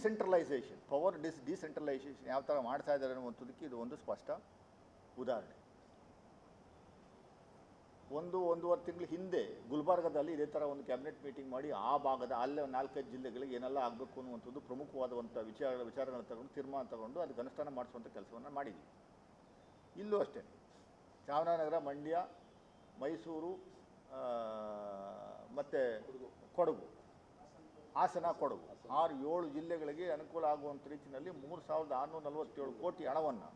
Decentralisation, power decentralisation ಯಾವ ಥರ ಮಾಡ್ತಾ ಇದ್ದಾರೆ ಅನ್ನುವಂಥದ್ದಕ್ಕೆ ಇದು ಒಂದು ಸ್ಪಷ್ಟ ಉದಾಹರಣೆ. ಒಂದೂವರೆ ತಿಂಗಳ ಹಿಂದೆ ಗುಲ್ಬರ್ಗದಲ್ಲಿ ಇದೇ ಥರ ಒಂದು ಕ್ಯಾಬಿನೆಟ್ ಮೀಟಿಂಗ್ ಮಾಡಿ ಆ ಭಾಗದ ಅಲ್ಲೇ 4-5 ಜಿಲ್ಲೆಗಳಿಗೆ ಏನೆಲ್ಲ ಆಗಬೇಕು ಅನ್ನುವಂಥದ್ದು ಪ್ರಮುಖವಾದಂಥ ವಿಚಾರಗಳನ್ನ ತಗೊಂಡು ತೀರ್ಮಾನ ತಗೊಂಡು ಅದಕ್ಕೆ ಅನುಷ್ಠಾನ ಮಾಡಿಸುವಂಥ ಕೆಲಸವನ್ನು ಮಾಡಿದ್ವಿ. ಇಲ್ಲೂ ಅಷ್ಟೇ ಚಾಮರಾಜನಗರ, ಮಂಡ್ಯ, ಮೈಸೂರು ಮತ್ತು ಕೊಡಗು, ಹಾಸನ, ಕೊಡಗು 6-7 ಜಿಲ್ಲೆಗಳಿಗೆ ಅನುಕೂಲ ಆಗುವಂಥ ರೀತಿಯಲ್ಲಿ 3647 ಕೋಟಿ ಹಣವನ್ನು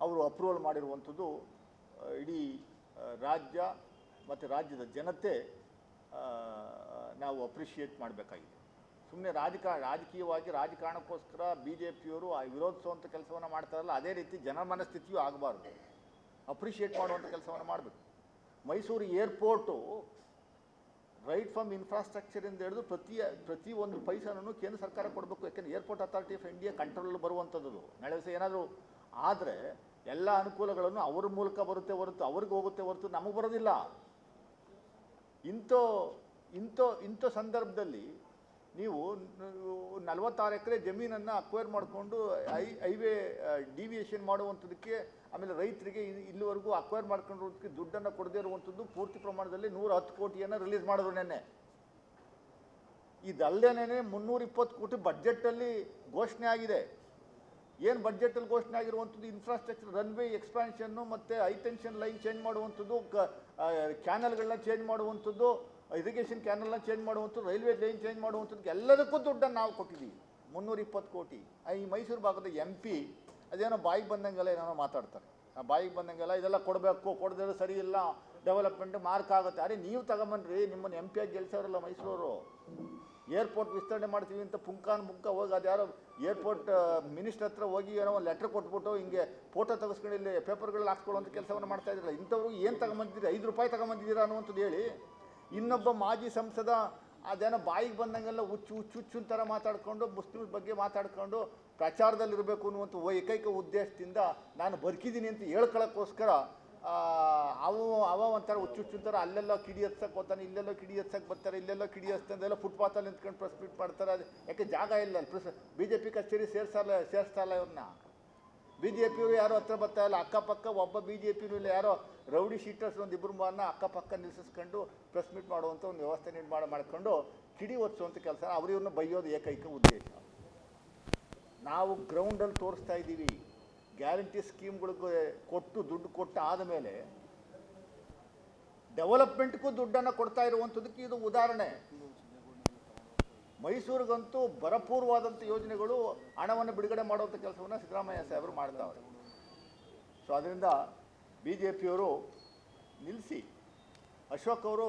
ಅವರು ಅಪ್ರೂವಲ್ ಮಾಡಿರುವಂಥದ್ದು ಇಡೀ ರಾಜ್ಯ ಮತ್ತು ರಾಜ್ಯದ ಜನತೆ ನಾವು ಅಪ್ರಿಷಿಯೇಟ್ ಮಾಡಬೇಕಾಗಿದೆ. ಸುಮ್ಮನೆ ರಾಜಕೀಯವಾಗಿ ರಾಜಕಾರಣಕ್ಕೋಸ್ಕರ BJPಯವರು ವಿರೋಧಿಸುವಂಥ ಕೆಲಸವನ್ನು ಮಾಡ್ತಾರಲ್ಲ, ಅದೇ ರೀತಿ ಜನ ಮನಸ್ಥಿತಿಯೂ ಆಗಬಾರ್ದು. ಅಪ್ರಿಷಿಯೇಟ್ ಮಾಡುವಂಥ ಕೆಲಸವನ್ನು ಮಾಡಬೇಕು. ಮೈಸೂರು ಏರ್ಪೋರ್ಟು ರೈಟ್ ಫ್ರಮ್ ಇನ್ಫ್ರಾಸ್ಟ್ರಕ್ಚರಿಂದ ಹಿಡಿದು ಪ್ರತಿ ಒಂದು ಪೈಸನೂ ಕೇಂದ್ರ ಸರ್ಕಾರ ಕೊಡಬೇಕು. ಯಾಕೆಂದರೆ airport authority of India control ಬರುವಂಥದ್ದು. ನಾಳೆ ದಿವಸ ಏನಾದರೂ ಆದರೆ ಎಲ್ಲ ಅನುಕೂಲಗಳನ್ನು ಅವ್ರ ಮೂಲಕ ಬರುತ್ತೆ ಹೊರತು ಅವ್ರಿಗೆ ಹೋಗುತ್ತೆ ಹೊರತು ನಮಗೆ ಬರೋದಿಲ್ಲ. ಇಂಥ ಸಂದರ್ಭದಲ್ಲಿ ನೀವು 46 ಎಕರೆ ಜಮೀನನ್ನು ಅಕ್ವೈರ್ ಮಾಡಿಕೊಂಡು ಹೈವೇ ಡಿವಿಯೇಷನ್ ಮಾಡುವಂಥದ್ದಕ್ಕೆ, ಆಮೇಲೆ ರೈತರಿಗೆ ಇಲ್ಲಿವರೆಗೂ ಅಕ್ವೈರ್ ಮಾಡ್ಕೊಂಡಿರೋದಕ್ಕೆ ದುಡ್ಡನ್ನು ಕೊಡದೇ ಇರುವಂಥದ್ದು ಪೂರ್ತಿ ಪ್ರಮಾಣದಲ್ಲಿ 110 ಕೋಟಿಯನ್ನು ರಿಲೀಸ್ ಮಾಡಿದ್ರು ನೆನ್ನೆ. ಇದಲ್ಲದೇನೆ 320 ಕೋಟಿ ಬಡ್ಜೆಟಲ್ಲಿ ಘೋಷಣೆ ಆಗಿದೆ. ಏನು ಬಡ್ಜೆಟಲ್ಲಿ ಘೋಷಣೆ ಆಗಿರುವಂಥದ್ದು ಇನ್ಫ್ರಾಸ್ಟ್ರಕ್ಚರ್, ರನ್ವೇ ಎಕ್ಸ್ಪಾನ್ಷನ್ನು ಮತ್ತು ಹೈಟೆನ್ಷನ್ ಲೈನ್ ಚೇಂಜ್ ಮಾಡುವಂಥದ್ದು, ಕ್ಯಾನಲ್ಗಳನ್ನ ಚೇಂಜ್ ಮಾಡುವಂಥದ್ದು, ಇರಿಗೇಷನ್ ಕ್ಯಾನಲ್ನ ಚೇಂಜ್ ಮಾಡುವಂಥದ್ದು, ರೈಲ್ವೆ ಲೈನ್ ಚೇಂಜ್ ಮಾಡುವಂಥದ್ದು, ಎಲ್ಲದಕ್ಕೂ ದುಡ್ಡನ್ನು ನಾವು ಕೊಟ್ಟಿದ್ದೀವಿ 320 ಕೋಟಿ. ಈ ಮೈಸೂರು ಭಾಗದ MP ಅದೇನೋ ಬಾಯಿಗೆ ಬಂದಂಗೆಲ್ಲ ಏನೋ ಮಾತಾಡ್ತಾರೆ. ಆ ಬಾಯಿಗೆ ಬಂದಂಗೆಲ್ಲ ಇದೆಲ್ಲ ಕೊಡಬೇಕು, ಕೊಡದಿರೋ ಸರಿ ಇಲ್ಲ, ಡೆವಲಪ್ಮೆಂಟ್ ಮಾರ್ಕ್ ಆಗುತ್ತೆ. ಅರೆ ನೀವು ತಗೊಂಬನ್ರಿ, ನಿಮ್ಮನ್ನು MP ಆಗಿ ಗೆಲ್ಸೋರಲ್ಲ ಮೈಸೂರು. ಏರ್ಪೋರ್ಟ್ ವಿಸ್ತರಣೆ ಮಾಡ್ತೀವಿ ಅಂತ ಪುಂಕ ಹೋಗಿ ಅದ್ಯಾರೋ ಏರ್ಪೋರ್ಟ್ ಮಿನಿಸ್ಟರ್ ಹತ್ರ ಹೋಗಿ ಏನೋ ಒಂದು ಲೆಟ್ರ್ ಕೊಟ್ಬಿಟ್ಟು ಹಿಂಗೆ ಫೋಟೋ ತೆಗೆಸ್ಕೊಂಡು ಇಲ್ಲಿ ಪೇಪರ್ಗಳಲ್ಲಿ ಹಾಕ್ಕೊಳ್ಳೋಂಥ ಕೆಲಸವನ್ನು ಮಾಡ್ತಾ ಇದ್ದಿಲ್ಲ. ಇಂಥವ್ರು ಏನು ತಗೊಂಬಂದಿದ್ದೀರಿ, 5 ರೂಪಾಯಿ ತಗೊಂಬಂದಿದ್ದೀರಾ ಅನ್ನುವಂಥದ್ದು ಹೇಳಿ. ಇನ್ನೊಬ್ಬ ಮಾಜಿ ಸಂಸದ ಅದೇನೋ ಬಾಯಿಗೆ ಬಂದಂಗೆಲ್ಲ ಹುಚ್ಚು ಥರ ಮಾತಾಡ್ಕೊಂಡು ಮುಸ್ಲಿಮ್ಸ್ ಬಗ್ಗೆ ಮಾತಾಡ್ಕೊಂಡು ಪ್ರಚಾರದಲ್ಲಿರಬೇಕು ಅನ್ನುವಂಥ ಏಕೈಕ ಉದ್ದೇಶದಿಂದ ನಾನು ಬರ್ಕಿದ್ದೀನಿ ಅಂತ ಹೇಳ್ಕೊಳ್ಳೋಕ್ಕೋಸ್ಕರ ಅವ ಒಂಥರ ಹುಚ್ಚು ಥರ ಅಲ್ಲೆಲ್ಲ ಕಿಡಿ ಹತ್ಸಕ್ಕೆ ಹೋಗ್ತಾನೆ, ಇಲ್ಲೆಲ್ಲೋ ಕಿಡಿ ಹತ್ಸಕ್ಕೆ ಬರ್ತಾರೆ, ಇಲ್ಲೆಲ್ಲೋ ಕಿಡಿ ಹಚ್ತಂದೆಲ್ಲ ಫುಟ್ಪಾತಲ್ಲಿ ನಿಂತ್ಕೊಂಡು ಪ್ರೆಸ್ ಮೀಟ್ ಮಾಡ್ತಾರೆ. ಅದು ಯಾಕೆ ಜಾಗ ಇಲ್ಲ, BJP ಕಚೇರಿ ಸೇರಿಸ್ತಾ ಇಲ್ಲ ಇವ್ರನ್ನ. BJPಯವರು ಯಾರೋ ಹತ್ರ ಬರ್ತಾ ಇಲ್ಲ, ಅಕ್ಕಪಕ್ಕ ಒಬ್ಬ BJPನೂ ಇಲ್ಲ, ಯಾರೋ ರೌಡಿ ಶೀಟರ್ಸ್ ಒಂದು 2-3 ಅಕ್ಕಪಕ್ಕ ನಿಲ್ಲಿಸ್ಕೊಂಡು ಪ್ರೆಸ್ ಮೀಟ್ ಮಾಡುವಂಥ ಒಂದು ವ್ಯವಸ್ಥೆ ನಿರ್ಮಾಣ ಮಾಡ್ಕೊಂಡು ಕಿಡಿ ಒತ್ಸುವಂಥ ಕೆಲಸ ಅವ್ರಿವ್ರನ್ನ ಬೈಯೋದು ಏಕೈಕ ಉದ್ದೇಶ. ನಾವು ಗ್ರೌಂಡಲ್ಲಿ ತೋರಿಸ್ತಾ ಇದ್ದೀವಿ. ಗ್ಯಾರಂಟಿ ಸ್ಕೀಮ್ಗಳಿಗೆ ದುಡ್ಡು ಕೊಟ್ಟು ಆದಮೇಲೆ ಡೆವಲಪ್ಮೆಂಟ್ಗೂ ದುಡ್ಡನ್ನು ಕೊಡ್ತಾ ಇರುವಂಥದ್ದಕ್ಕೆ ಇದು ಉದಾಹರಣೆ. ಮೈಸೂರಿಗಂತೂ ಭರಪೂರ್ವವಾದಂಥ ಯೋಜನೆಗಳು ಹಣವನ್ನು ಬಿಡುಗಡೆ ಮಾಡುವಂಥ ಕೆಲಸವನ್ನು ಸಿದ್ದರಾಮಯ್ಯ ಸಾಹೇಬರು ಮಾಡ್ತಾವ್ರೆ. ಸೊ ಅದರಿಂದ BJPಯವರು ನಿಲ್ಲಿಸಿ. ಅಶೋಕ್ ಅವರು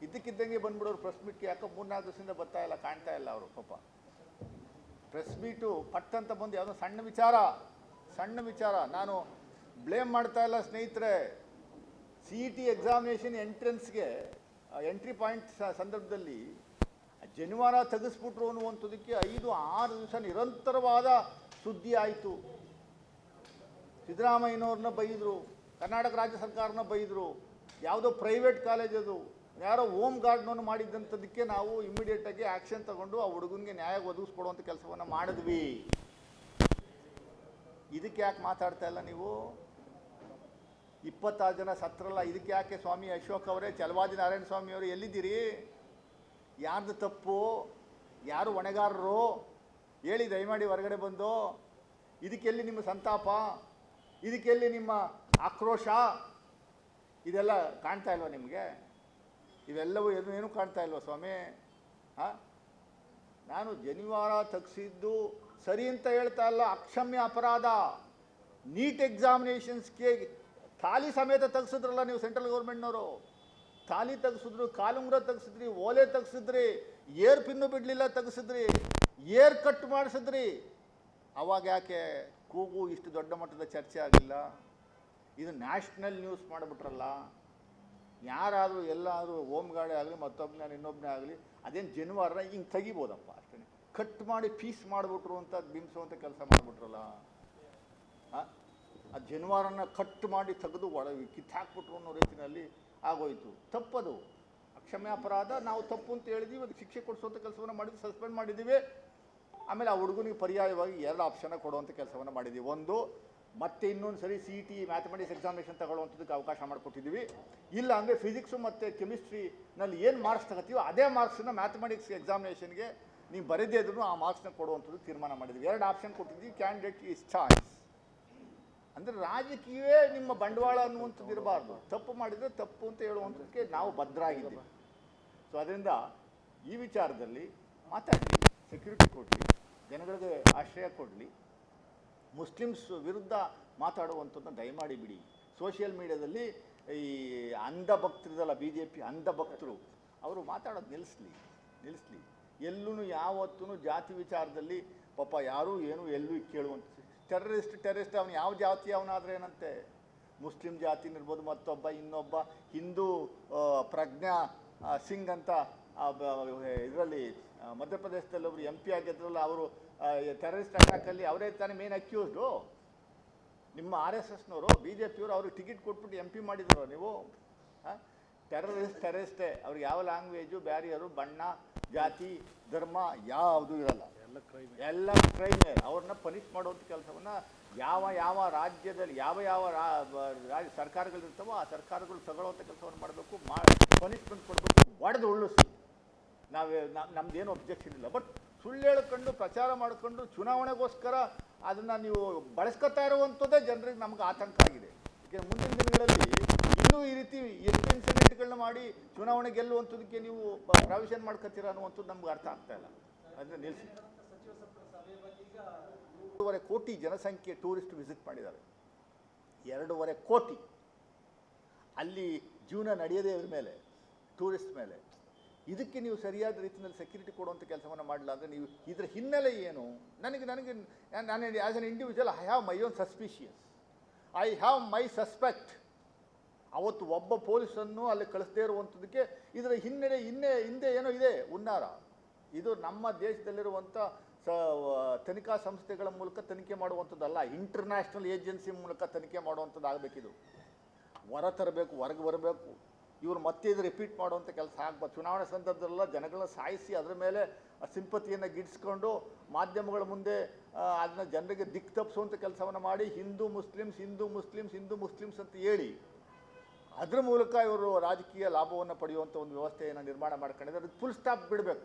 ಇದ್ದಕ್ಕಿದ್ದಂಗೆ ಬಂದ್ಬಿಡೋರು ಪ್ರೆಸ್ ಮೀಟ್ಗೆ. ಯಾಕೋ 3-4 ದಿವಸದಿಂದ ಬರ್ತಾ ಇಲ್ಲ, ಕಾಣ್ತಾ ಇಲ್ಲ ಅವರು. ಪಾಪ ಪ್ರೆಸ್ ಮೀಟು ಪಟ್ಟಂತ ಬಂದು ಯಾವುದೋ ಸಣ್ಣ ವಿಚಾರ ನಾನು ಬ್ಲೇಮ್ ಮಾಡ್ತಾ ಇಲ್ಲ ಸ್ನೇಹಿತರೆ. CET ಎಕ್ಸಾಮಿನೇಷನ್ ಎಂಟ್ರೆನ್ಸ್ಗೆ ಎಂಟ್ರಿ ಪಾಯಿಂಟ್ ಸಂದರ್ಭದಲ್ಲಿ ಜನಿವಾರ ತೆಗೆಸ್ಬಿಟ್ರು ಅನ್ನುವಂಥದ್ದಕ್ಕೆ 5-6 ದಿವಸ ನಿರಂತರವಾದ ಸುದ್ದಿ ಆಯಿತು. ಸಿದ್ದರಾಮಯ್ಯನವ್ರನ್ನ ಬೈದರು, ಕರ್ನಾಟಕ ರಾಜ್ಯ ಸರ್ಕಾರನ ಬೈದರು. ಯಾವುದೋ ಪ್ರೈವೇಟ್ ಕಾಲೇಜ್ ಅದು, ಯಾರೋ ಹೋಮ್ ಗಾರ್ಡ್ನನ್ನು ಮಾಡಿದ್ದಂಥದ್ದಕ್ಕೆ ನಾವು ಇಮ್ಮಿಡಿಯೇಟಾಗಿ ಆ್ಯಕ್ಷನ್ ತಗೊಂಡು ಆ ಹುಡುಗನಿಗೆ ನ್ಯಾಯ ಒದಗಿಸ್ಕೊಡುವಂಥ ಕೆಲಸವನ್ನು ಮಾಡಿದ್ವಿ. ಇದಕ್ಕೆ ಯಾಕೆ ಮಾತಾಡ್ತಾ ಇಲ್ಲ ನೀವು? 26 ಜನ ಸತ್ರಲ್ಲ, ಇದಕ್ಕೆ ಯಾಕೆ ಸ್ವಾಮಿ ಅಶೋಕ್ ಅವರೇ, ಚಲವಾದಿ ನಾರಾಯಣ ಸ್ವಾಮಿ ಅವರು ಎಲ್ಲಿದ್ದೀರಿ? ಯಾರ್ದು ತಪ್ಪು, ಯಾರು ಹೊಣೆಗಾರರು ಹೇಳಿ ದಯಮಾಡಿ ಹೊರಗಡೆ ಬಂದು. ಇದಕ್ಕೆಲ್ಲಿ ನಿಮ್ಮ ಸಂತಾಪ, ಇದಕ್ಕೆಲ್ಲಿ ನಿಮ್ಮ ಆಕ್ರೋಶ? ಇದೆಲ್ಲ ಕಾಣ್ತಾ ಇಲ್ವ ನಿಮಗೆ? ಇವೆಲ್ಲವೂ ಏನೂ ಕಾಣ್ತಾ ಇಲ್ವ ಸ್ವಾಮಿ? ನಾನು ಜನಿವಾರ ತೆಗೆಸಿದ್ದು ಸರಿ ಅಂತ ಹೇಳ್ತಾ ಇಲ್ಲ, ಅಕ್ಷಮ್ಯ ಅಪರಾಧ. ನೀಟ್ ಎಕ್ಸಾಮಿನೇಷನ್ಸ್ಗೆ ಥಾಲಿ ಸಮೇತ ತೆಗೆಸಿದ್ರಲ್ಲ ನೀವು ಸೆಂಟ್ರಲ್ ಗೌರ್ಮೆಂಟ್ನವರು. ಥಾಲಿ ತೆಗೆಸಿದ್ರು, ಕಾಲುಂಗ್ರ ತೆಗೆಸಿದ್ರಿ, ಓಲೆ ತೆಗೆಸಿದ್ರಿ, ಏರ್ ಪಿನ್ನು ಬಿಡಲಿಲ್ಲ ತೆಗೆಸಿದ್ರಿ, ಏರ್ ಕಟ್ ಮಾಡಿಸಿದ್ರಿ. ಅವಾಗ ಯಾಕೆ ಕೂಗು ಇಷ್ಟು ದೊಡ್ಡ ಮಟ್ಟದ ಚರ್ಚೆ ಆಗಲಿಲ್ಲ? ಇದು ನ್ಯಾಷನಲ್ ನ್ಯೂಸ್ ಮಾಡಿಬಿಟ್ರಲ್ಲ. ಯಾರಾದರೂ ಎಲ್ಲಾದರೂ ಹೋಮ್ ಗಾರ್ಡೇ ಆಗಲಿ, ಮತ್ತೊಬ್ಬನೇ ಇನ್ನೊಬ್ಬನೇ ಆಗಲಿ, ಅದೇನು ಜನಿವಾರ ಹಿಂಗೆ ತೆಗಿಬೋದಪ್ಪ, ಅಷ್ಟೇ. ಕಟ್ ಮಾಡಿ ಪೀಸ್ ಮಾಡಿಬಿಟ್ರು ಅಂತ ಬಿಂಬಿಸುವಂಥ ಕೆಲಸ ಮಾಡಿಬಿಟ್ರಲ್ಲ. ಆ ಜನಿವಾರನ ಕಟ್ ಮಾಡಿ ತೆಗೆದು ಕಿತ್ತಾಕ್ಬಿಟ್ರು ಅನ್ನೋ ರೀತಿಯಲ್ಲಿ ಆಗೋಯ್ತು. ತಪ್ಪದು, ಅಕ್ಷಮ್ಯ ಅಪರಾಧ. ನಾವು ತಪ್ಪು ಅಂತ ಹೇಳಿದ್ದೀವಿ, ಅದಕ್ಕೆ ಶಿಕ್ಷೆ ಕೊಡಿಸುವಂಥ ಕೆಲಸವನ್ನು ಮಾಡಿದ್ವಿ, ಸಸ್ಪೆಂಡ್ ಮಾಡಿದ್ದೀವಿ. ಆಮೇಲೆ ಆ ಹುಡುಗನಿಗೆ ಪರ್ಯಾಯವಾಗಿ 2 ಆಪ್ಷನ್ನ ಕೊಡುವಂಥ ಕೆಲಸವನ್ನು ಮಾಡಿದ್ದೀವಿ. ಒಂದು, ಮತ್ತೆ ಇನ್ನೊಂದು ಸರಿ CET ಮ್ಯಾಥಮೆಟಿಕ್ಸ್ ಎಕ್ಸಾಮಿನೇಷನ್ ತಗೊಳ್ಳುವಂಥದ್ದಕ್ಕೆ ಅವಕಾಶ ಮಾಡಿಕೊಟ್ಟಿದ್ದೀವಿ. ಇಲ್ಲ ಅಂದರೆ ಫಿಸಿಕ್ಸು ಮತ್ತು ಕೆಮಿಸ್ಟ್ರಿನಲ್ಲಿ ಏನು ಮಾರ್ಕ್ಸ್ ತಗೋತೀವೋ ಅದೇ ಮಾರ್ಕ್ಸನ್ನ ಮ್ಯಾಥಮೆಟಿಕ್ಸ್ ಎಕ್ಸಾಮಿನೇಷನ್ಗೆ ನೀವು ಬರೆದೇ ಇದ್ರೂ ಆ ಮಾರ್ಕ್ಸ್ನ ಕೊಡುವಂಥದ್ದು ತೀರ್ಮಾನ ಮಾಡಿದ್ವಿ. 2 ಆಪ್ಷನ್ ಕೊಟ್ಟಿದ್ವಿ. Candidate is choice. ಅಂದರೆ ರಾಜಕೀಯವೇ ನಿಮ್ಮ ಬಂಡವಾಳ ಅನ್ನುವಂಥದ್ದು ಇರಬಾರ್ದು. ತಪ್ಪು ಮಾಡಿದರೆ ತಪ್ಪು ಅಂತ ಹೇಳುವಂಥದ್ದಕ್ಕೆ ನಾವು ಭದ್ರಾಗಿದ್ದೀವಿ. ಸೊ ಅದರಿಂದ ಈ ವಿಚಾರದಲ್ಲಿ ಮಾತಾಡಲಿ, ಸೆಕ್ಯೂರಿಟಿ ಕೊಡಲಿ, ಜನಗಳಿಗೆ ಆಶ್ರಯ ಕೊಡಲಿ. ಮುಸ್ಲಿಮ್ಸ್ ವಿರುದ್ಧ ಮಾತಾಡುವಂಥದ್ದನ್ನು ದಯಮಾಡಿ ಬಿಡಿ. ಸೋಷಿಯಲ್ ಮೀಡಿಯಾದಲ್ಲಿ ಈ ಅಂಧ ಭಕ್ತರಿದಲ್ಲ, BJP ಅಂಧ ಭಕ್ತರು, ಅವರು ಮಾತಾಡೋದು ನಿಲ್ಲಿಸ್ಲಿ. ಎಲ್ಲೂ ಯಾವತ್ತೂ ಜಾತಿ ವಿಚಾರದಲ್ಲಿ ಪಾಪ ಯಾರೂ ಏನು ಎಲ್ಲೂ ಕೇಳುವಂಥ ಟೆರರಿಸ್ಟ್ ಅವನು ಯಾವ ಜಾತಿ ಅವನಾದ್ರೆ ಏನಂತೆ, ಮುಸ್ಲಿಂ ಜಾತಿನ ಇರ್ಬೋದು, ಮತ್ತೊಬ್ಬ ಇನ್ನೊಬ್ಬ ಹಿಂದೂ ಪ್ರಜ್ಞಾ ಸಿಂಗ್ ಅಂತ ಇದರಲ್ಲಿ ಮಧ್ಯಪ್ರದೇಶದಲ್ಲಿ ಒಬ್ಬರು MP ಆಗಿದ್ರಲ್ಲ, ಅವರು ಟೆರರಿಸ್ಟ್ ಅಟ್ಯಾಕಲ್ಲಿ ಅವರೇ ತಾನೇ ಮೇನ್ ಅಕ್ಯೂಸ್ಡು. ನಿಮ್ಮ RSSನವರು BJPಯವರು ಅವ್ರಿಗೆ ಟಿಕೆಟ್ ಕೊಟ್ಬಿಟ್ಟು MP ಮಾಡಿದ್ರು ನೀವು. ಟೆರರಿಸ್ಟೇ, ಅವ್ರಿಗೆ ಯಾವ ಲ್ಯಾಂಗ್ವೇಜು, ಬ್ಯಾರಿಯರು, ಬಣ್ಣ, ಜಾತಿ, ಧರ್ಮ ಯಾವುದೂ ಇರಲ್ಲ, ಎಲ್ಲ ಕ್ರೈಮೇ. ಅವ್ರನ್ನ ಪನಿಷ್ ಮಾಡುವಂಥ ಕೆಲಸವನ್ನು ಯಾವ ರಾಜ್ಯದಲ್ಲಿ ಯಾವ ಸರ್ಕಾರಗಳಿರ್ತಾವೋ ಆ ಸರ್ಕಾರಗಳು ತಗೊಳ್ಳುವಂಥ ಕೆಲಸವನ್ನು ಮಾಡಬೇಕು, ಪನಿಷ್ಮೆಂಟ್ ಕೊಡಬೇಕು, ಒಡೆದು ಉಳಿಸಿ. ನಮ್ದೇನು ಅಬ್ಜೆಕ್ಷನ್ ಇಲ್ಲ. ಬಟ್ ಸುಳ್ಳು ಹೇಳ್ಕೊಂಡು ಪ್ರಚಾರ ಮಾಡಿಕೊಂಡು ಚುನಾವಣೆಗೋಸ್ಕರ ಅದನ್ನು ನೀವು ಬಳಸ್ಕೊತಾ ಇರುವಂಥದ್ದೇ ಜನರಿಗೆ ನಮ್ಗೆ ಆತಂಕ ಆಗಿದೆ. ಯಾಕೆಂದರೆ ಮುಂದಿನ ದಿನಗಳಲ್ಲಿ ಇನ್ನೂ ಈ ರೀತಿ ಎಷ್ಟು ಇನ್ಸಿಡೆಂಟ್ಗಳನ್ನ ಮಾಡಿ ಚುನಾವಣೆ ಗೆಲ್ಲುವಂಥದ್ದಕ್ಕೆ ನೀವು ಪ್ರಾವಿಷನ್ ಮಾಡ್ಕೊತೀರ ಅನ್ನುವಂಥದ್ದು ನಮ್ಗೆ ಅರ್ಥ ಆಗ್ತಾ ಇಲ್ಲ. ಅಂದರೆ ನಿಲ್ಲಿಸಿ. 2.5 ಕೋಟಿ ಜನಸಂಖ್ಯೆ ಟೂರಿಸ್ಟ್ ವಿಸಿಟ್ ಮಾಡಿದ್ದಾರೆ. 2.5 ಕೋಟಿ. ಅಲ್ಲಿ ಜೀವನ ನಡೆಯೋದೇ ಇದ್ರ ಮೇಲೆ, ಟೂರಿಸ್ಟ್ ಮೇಲೆ. ಇದಕ್ಕೆ ನೀವು ಸರಿಯಾದ ರೀತಿಯಲ್ಲಿ ಸೆಕ್ಯೂರಿಟಿ ಕೊಡುವಂಥ ಕೆಲಸವನ್ನು ಮಾಡಲ್ಲ ಅಂದರೆ ನೀವು ಇದರ ಹಿನ್ನೆಲೆ ಏನು? ನಾನು as an individual I have my own suspicious, I have my suspect. ಅವತ್ತು ಒಬ್ಬ ಪೊಲೀಸನ್ನು ಅಲ್ಲಿ ಕಳಿಸದೇ ಇರುವಂಥದ್ದಕ್ಕೆ ಇದರ ಹಿಂದೆ ಏನೋ ಇದೆ ಹುನ್ನಾರ. ಇದು ನಮ್ಮ ದೇಶದಲ್ಲಿರುವಂಥ ತನಿಖಾ ಸಂಸ್ಥೆಗಳ ಮೂಲಕ ತನಿಖೆ ಮಾಡುವಂಥದ್ದಲ್ಲ, ಇಂಟರ್ನ್ಯಾಷನಲ್ ಏಜೆನ್ಸಿ ಮೂಲಕ ತನಿಖೆ ಮಾಡುವಂಥದ್ದು ಆಗಬೇಕಿದು. ಹೊರಗೆ ಬರಬೇಕು. ಇವರು ಮತ್ತೆ ಇದು ರಿಪೀಟ್ ಮಾಡುವಂಥ ಕೆಲಸ ಆಗ್ಬೋದು. ಚುನಾವಣೆ ಸಂದರ್ಭದಲ್ಲ ಜನಗಳನ್ನ ಸಾಯಿಸಿ ಅದರ ಮೇಲೆ ಸಿಂಪತಿಯನ್ನು ಗಿಡಿಸ್ಕೊಂಡು ಮಾಧ್ಯಮಗಳ ಮುಂದೆ ಅದನ್ನ ಜನರಿಗೆ ದಿಕ್ಕು ತಪ್ಪಿಸುವಂಥ ಕೆಲಸವನ್ನು ಮಾಡಿ ಹಿಂದೂ ಮುಸ್ಲಿಮ್ಸ್ ಅಂತ ಹೇಳಿ ಅದರ ಮೂಲಕ ಇವರು ರಾಜಕೀಯ ಲಾಭವನ್ನು ಪಡೆಯುವಂಥ ಒಂದು ವ್ಯವಸ್ಥೆಯನ್ನು ನಿರ್ಮಾಣ ಮಾಡ್ಕೊಂಡಿದ್ದಾರೆ. ಅದಕ್ಕೆ ಫುಲ್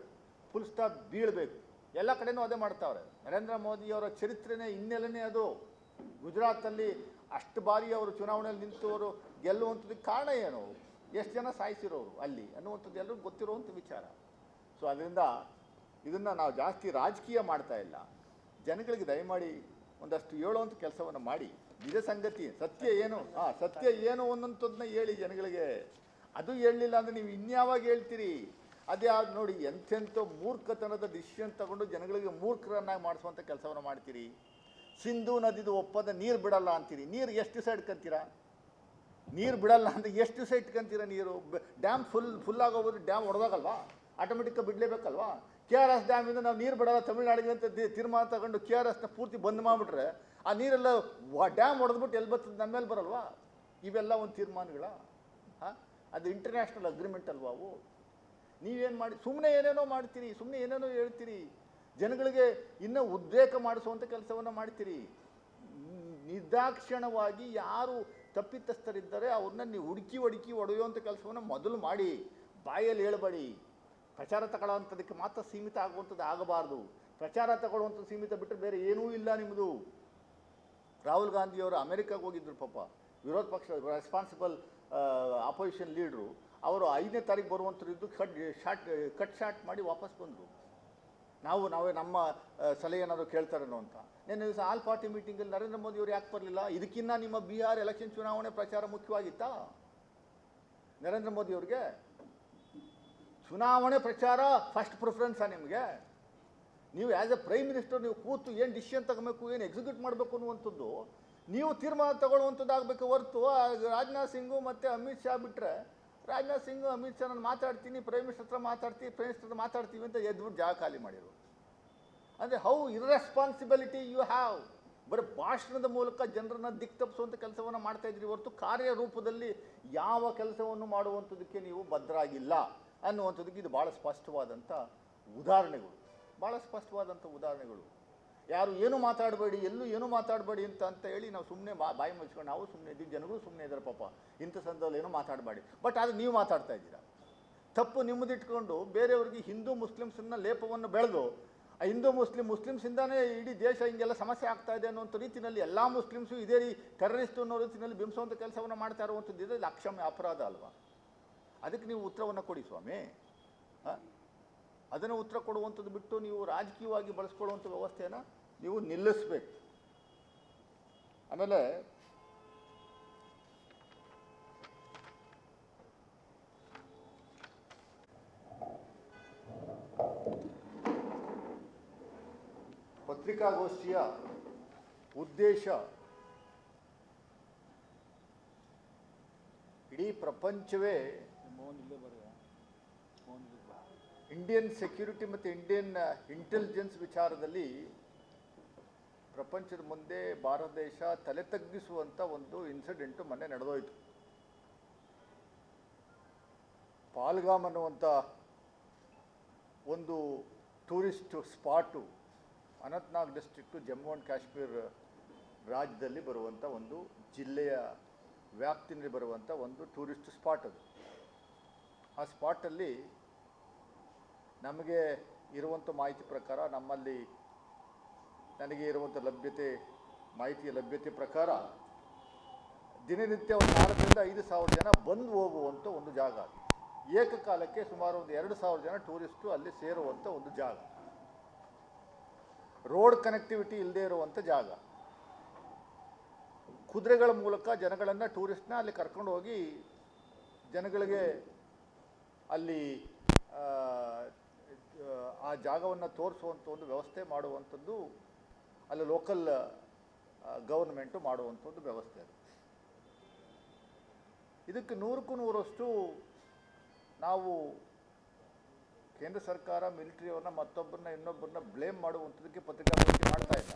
ಸ್ಟಾಪ್ ಬೀಳಬೇಕು. ಎಲ್ಲ ಕಡೆನೂ ಅದೇ ಮಾಡ್ತಾವ್ರೆ. ನರೇಂದ್ರ ಮೋದಿಯವರ ಚರಿತ್ರೆನೇ ಹಿನ್ನೆಲೆನೇ ಅದು. ಗುಜರಾತಲ್ಲಿ ಅಷ್ಟು ಬಾರಿ ಅವರು ಚುನಾವಣೆಯಲ್ಲಿ ನಿಂತವರು ಗೆಲ್ಲುವಂಥದ್ದಕ್ಕೆ ಕಾರಣ ಏನು, ಎಷ್ಟು ಜನ ಸಾಯಿಸಿರೋರು ಅಲ್ಲಿ ಅನ್ನುವಂಥದ್ದು ಎಲ್ಲರಿಗೂ ಗೊತ್ತಿರುವಂಥ ವಿಚಾರ. ಸೊ ಅದರಿಂದ ಇದನ್ನು ನಾವು ಜಾಸ್ತಿ ರಾಜಕೀಯ ಮಾಡ್ತಾ ಇಲ್ಲ. ಜನಗಳಿಗೆ ದಯಮಾಡಿ ಒಂದಷ್ಟು ಹೇಳುವಂಥ ಕೆಲಸವನ್ನು ಮಾಡಿ. ನಿಜ ಸಂಗತಿ ಸತ್ಯ ಏನು ಅನ್ನೋಂಥದ್ದನ್ನ ಹೇಳಿ ಜನಗಳಿಗೆ. ಅದು ಹೇಳಲಿಲ್ಲ ಅಂದರೆ ನೀವು ಇನ್ಯಾವಾಗ ಹೇಳ್ತೀರಿ? ಅದೇ ನೋಡಿ, ಎಂತೆಂಥ ಮೂರ್ಖತನದ ಡಿಸಿಷನ್ ತಗೊಂಡು ಜನಗಳಿಗೆ ಮೂರ್ಖರನ್ನಾಗಿ ಮಾಡಿಸುವಂಥ ಕೆಲಸವನ್ನು ಮಾಡ್ತೀರಿ. ಸಿಂಧೂ ನದಿದು ಒಪ್ಪದ ನೀರು ಬಿಡಲ್ಲ ಅಂತೀರಿ. ನೀರು ಎಷ್ಟು ದಿವಸ ಇಟ್ಕೊಂತೀರಾ? ನೀರು ಬಿಡಲ್ಲ ಅಂದರೆ ಎಷ್ಟು ದಿವಸ ಇಟ್ಕೊಂತೀರ? ನೀರು ಡ್ಯಾಮ್ ಫುಲ್ ಆಗೋಬೋದು, ಡ್ಯಾಮ್ ಹೊಡೆದಾಗಲ್ವಾ? ಆಟೋಮೆಟಿಕ್ಕಾಗಿ ಬಿಡಲೇಬೇಕಲ್ವಾ? KRS ಡ್ಯಾಮಿಂದ ನಾವು ನೀರು ಬಿಡಲ್ಲ ತಮಿಳ್ನಾಡಿಗೆ ಅಂತ ತೀರ್ಮಾನ ತಗೊಂಡು KRSನ ಪೂರ್ತಿ ಬಂದ್ ಮಾಡಿಬಿಟ್ರೆ ಆ ನೀರೆಲ್ಲ ಡ್ಯಾಮ್ ಹೊಡೆದ್ಬಿಟ್ಟು ಎಲ್ಲಿ ಬರ್ತದೆ? ನಮ್ಮ ಮೇಲೆ ಬರಲ್ವಾ? ಇವೆಲ್ಲ ಒಂದು ತೀರ್ಮಾನಗಳ ಅದು ಇಂಟರ್ನ್ಯಾಷನಲ್ ಅಗ್ರಿಮೆಂಟ್ ಅಲ್ವಾ ಅವು? ನೀವೇನು ಮಾಡಿ ಸುಮ್ಮನೆ ಏನೇನೋ ಮಾಡ್ತೀರಿ, ಸುಮ್ಮನೆ ಏನೇನೋ ಹೇಳ್ತೀರಿ, ಜನಗಳಿಗೆ ಇನ್ನೂ ಉದ್ರೇಕ ಮಾಡಿಸುವಂಥ ಕೆಲಸವನ್ನು ಮಾಡ್ತೀರಿ. ನಿರ್ದಾಕ್ಷಿಣ್ಯವಾಗಿ ಯಾರು ತಪ್ಪಿತಸ್ಥರಿದ್ದಾರೆ ಅವ್ರನ್ನ ನೀವು ಹುಡುಕಿ ಹೊಡೆಯುವಂಥ ಕೆಲಸವನ್ನು ಮೊದಲು ಮಾಡಿ. ಬಾಯಲ್ಲಿ ಹೇಳಬೇಡಿ. ಪ್ರಚಾರ ತಗೊಳ್ಳೋವಂಥದ್ದಕ್ಕೆ ಮಾತ್ರ ಸೀಮಿತ ಆಗುವಂಥದ್ದು ಆಗಬಾರ್ದು. ಪ್ರಚಾರ ತಗೊಳ್ಳುವಂಥದ್ದು ಸೀಮಿತ ಬಿಟ್ಟರೆ ಬೇರೆ ಏನೂ ಇಲ್ಲ ನಿಮ್ಮದು. ರಾಹುಲ್ ಗಾಂಧಿಯವರು ಅಮೆರಿಕಾಗೆ ಹೋಗಿದ್ದರು ಪಾಪ, ವಿರೋಧ ಪಕ್ಷ ರೆಸ್ಪಾನ್ಸಿಬಲ್ ಅಪೋಸಿಷನ್ ಲೀಡ್ರು. ಅವರು 5ನೇ ತಾರೀಕು ಬರುವಂಥದ್ದು ಕಟ್ ಶಾಟ್ ಮಾಡಿ ವಾಪಸ್ ಬಂದರು. ನಾವೇ ನಮ್ಮ ಸಲಹೆ ಏನಾದರೂ ಕೇಳ್ತಾರೇನೋ ಅಂತ. ನಿನ್ನೆ ದಿವಸ ಆಲ್ ಪಾರ್ಟಿ ಮೀಟಿಂಗಲ್ಲಿ ನರೇಂದ್ರ ಮೋದಿ ಅವರು ಯಾಕೆ ಬರಲಿಲ್ಲ? ಇದಕ್ಕಿನ್ನ ನಿಮ್ಮ ಬಿಹಾರ್ ಎಲೆಕ್ಷನ್ ಚುನಾವಣೆ ಪ್ರಚಾರ ಮುಖ್ಯವಾಗಿತ್ತಾ ನರೇಂದ್ರ ಮೋದಿ ಅವ್ರಿಗೆ? ಚುನಾವಣೆ ಪ್ರಚಾರ ಫಸ್ಟ್ ಪ್ರಿಫರೆನ್ಸಾ ನಿಮಗೆ? ನೀವು ಆ್ಯಸ್ ಎ ಪ್ರೈಮ್ ಮಿನಿಸ್ಟರ್ ನೀವು ಕೂತು ಏನು ಡಿಸಿಷನ್ ತಗೋಬೇಕು, ಏನು ಎಕ್ಸಿಕ್ಯೂಟ್ ಮಾಡಬೇಕು ಅನ್ನುವಂಥದ್ದು ನೀವು ತೀರ್ಮಾನ ತಗೊಳ್ಳುವಂಥದ್ದು ಆಗಬೇಕು ಹೊರತು ರಾಜನಾಥ್ ಸಿಂಗು ಮತ್ತು ಅಮಿತ್ ಶಾ ಬಿಟ್ಟರೆ, ರಾಜನಾಥ್ ಸಿಂಗು ಅಮಿತ್ ಶಾ ನಾನು ಮಾತಾಡ್ತೀನಿ, ಪ್ರೈಮ್ ಮಿನಿಸ್ಟರ್ ಹತ್ರ ಮಾತಾಡ್ತೀವಿ ಅಂತ ಎದ್ಬಿಟ್ಟು ಜಾಗ ಖಾಲಿ ಮಾಡಿದರು. ಅಂದರೆ ಹೌ ಇರ್ರೆಸ್ಪಾನ್ಸಿಬಿಲಿಟಿ ಯು ಹ್ಯಾವ್. ಬರೀ ಭಾಷಣದ ಮೂಲಕ ಜನರನ್ನ ದಿಕ್ಕು ತಪ್ಪಿಸುವಂಥ ಕೆಲಸವನ್ನು ಮಾಡ್ತಾಯಿದ್ರಿ ಹೊರತು ಕಾರ್ಯರೂಪದಲ್ಲಿ ಯಾವ ಕೆಲಸವನ್ನು ಮಾಡುವಂಥದ್ದಕ್ಕೆ ನೀವು ಬದ್ಧರಾಗಿಲ್ಲ ಅನ್ನುವಂಥದ್ದಕ್ಕೆ ಇದು ಭಾಳ ಸ್ಪಷ್ಟವಾದಂಥ ಉದಾಹರಣೆಗಳು. ಭಾಳ ಸ್ಪಷ್ಟವಾದಂಥ ಉದಾಹರಣೆಗಳು. ಯಾರು ಏನು ಮಾತಾಡಬೇಡಿ, ಎಲ್ಲೂ ಏನು ಮಾತಾಡಬೇಡಿ ಅಂತ ಹೇಳಿ ನಾವು ಸುಮ್ಮನೆ ಬಾಯಿ ಮುಚ್ಕೊಂಡು ನಾವು ಸುಮ್ಮನೆ ಇದ್ದೀವಿ, ಜನಗಳು ಸುಮ್ಮನೆ ಇದ್ದಾರೆ ಪಾಪ, ಇಂಥ ಸಂದರ್ಭದಲ್ಲಿ ಏನೂ ಮಾತಾಡಬೇಡಿ. ಬಟ್ ಆದರೆ ನೀವು ಮಾತಾಡ್ತಾ ಇದ್ದೀರಾ. ತಪ್ಪು ನಿಮ್ಮದಿಟ್ಕೊಂಡು ಬೇರೆಯವ್ರಿಗೆ ಹಿಂದೂ ಮುಸ್ಲಿಮ್ಸನ್ನ ಲೇಪವನ್ನು ಬೆಳೆದು ಆ ಹಿಂದೂ ಮುಸ್ಲಿಮ್ಸಿಂದಾನೇ ಇಡೀ ದೇಶ ಹಿಂಗೆಲ್ಲ ಸಮಸ್ಯೆ ಆಗ್ತಾ ಇದೆ ಅನ್ನೋಂಥ ರೀತಿಯಲ್ಲಿ ಎಲ್ಲ ಮುಸ್ಲಿಮ್ಸು ಇದೇ ಟೆರರಿಸ್ಟ್ ಅನ್ನೋ ರೀತಿಯಲ್ಲಿ ಬಿಂಬಿಸುವಂಥ ಕೆಲಸವನ್ನು ಮಾಡ್ತಾ ಇರುವಂಥದ್ದು ಇದರಲ್ಲಿ ಅಕ್ಷಮ್ಯ ಅಪರಾಧ ಅಲ್ವಾ? ಅದಕ್ಕೆ ನೀವು ಉತ್ತರವನ್ನು ಕೊಡಿ ಸ್ವಾಮಿ. ಅದನ್ನು ಉತ್ತರ ಕೊಡುವಂಥದ್ದು ಬಿಟ್ಟು ನೀವು ರಾಜಕೀಯವಾಗಿ ಬಳಸ್ಕೊಳ್ಳುವಂಥ ವ್ಯವಸ್ಥೆಯನ್ನು ನೀವು ನಿಲ್ಲಿಸಬೇಕು. ಆಮೇಲೆ ಪತ್ರಿಕಾಗೋಷ್ಠಿಯ ಉದ್ದೇಶ ಇಡೀ ಪ್ರಪಂಚವೇ ಇಂಡಿಯನ್ ಸೆಕ್ಯೂರಿಟಿ ಮತ್ತು ಇಂಡಿಯನ್ ಇಂಟೆಲಿಜೆನ್ಸ್ ವಿಚಾರದಲ್ಲಿ ಪ್ರಪಂಚದ ಮುಂದೆ ಭಾರತ ದೇಶ ತಲೆ ತಗ್ಗಿಸುವಂಥ ಒಂದು ಇನ್ಸಿಡೆಂಟು ಮೊನ್ನೆ ನಡೆದೋಯ್ತು. ಪಾಲ್ಗಾಮ್ ಅನ್ನುವಂಥ ಒಂದು tourist spot Anantnag district Jammu and Kashmir ರಾಜ್ಯದಲ್ಲಿ ಬರುವಂಥ ಒಂದು ಜಿಲ್ಲೆಯ ವ್ಯಾಪ್ತಿನಲ್ಲಿ ಬರುವಂಥ ಒಂದು ಟೂರಿಸ್ಟ್ ಸ್ಪಾಟ್ ಅದು. ಆ ಸ್ಪಾಟಲ್ಲಿ ನಮಗೆ ಇರುವಂಥ ಮಾಹಿತಿ ಪ್ರಕಾರ, ನನಗೆ ಇರುವಂಥ ಮಾಹಿತಿಯ ಲಭ್ಯತೆ ಪ್ರಕಾರ ದಿನನಿತ್ಯ ಒಂದು 4,000 to 5,000 ಜನ ಬಂದು ಹೋಗುವಂಥ ಒಂದು ಜಾಗ. ಏಕಕಾಲಕ್ಕೆ ಸುಮಾರು ಒಂದು 2,000 ಜನ ಟೂರಿಸ್ಟು ಅಲ್ಲಿ ಸೇರುವಂಥ ಒಂದು ಜಾಗ. ರೋಡ್ ಕನೆಕ್ಟಿವಿಟಿ ಇಲ್ಲದೆ ಇರುವಂಥ ಜಾಗ. ಕುದುರೆಗಳ ಮೂಲಕ ಜನಗಳನ್ನು, ಟೂರಿಸ್ಟ್ನ ಅಲ್ಲಿ ಕರ್ಕೊಂಡು ಹೋಗಿ ಜನಗಳಿಗೆ ಅಲ್ಲಿ ಆ ಜಾಗವನ್ನು ತೋರಿಸುವಂಥ ಒಂದು ವ್ಯವಸ್ಥೆ ಮಾಡುವಂಥದ್ದು ಅಲ್ಲಿ ಲೋಕಲ್ ಗೌರ್ಮೆಂಟು ಮಾಡುವಂಥದ್ದು ವ್ಯವಸ್ಥೆ ಅದು. ಇದಕ್ಕೆ 100ಕ್ಕೂ 100ರಷ್ಟು ನಾವು ಕೇಂದ್ರ ಸರ್ಕಾರ ಮಿಲಿಟರಿಯವ್ರನ್ನ ಇನ್ನೊಬ್ಬರನ್ನ ಬ್ಲೇಮ್ ಮಾಡುವಂಥದ್ದಕ್ಕೆ ಪತ್ರಿಕಾಗೋಷ್ಠಿ ಮಾಡ್ತಾ ಇಲ್ಲ.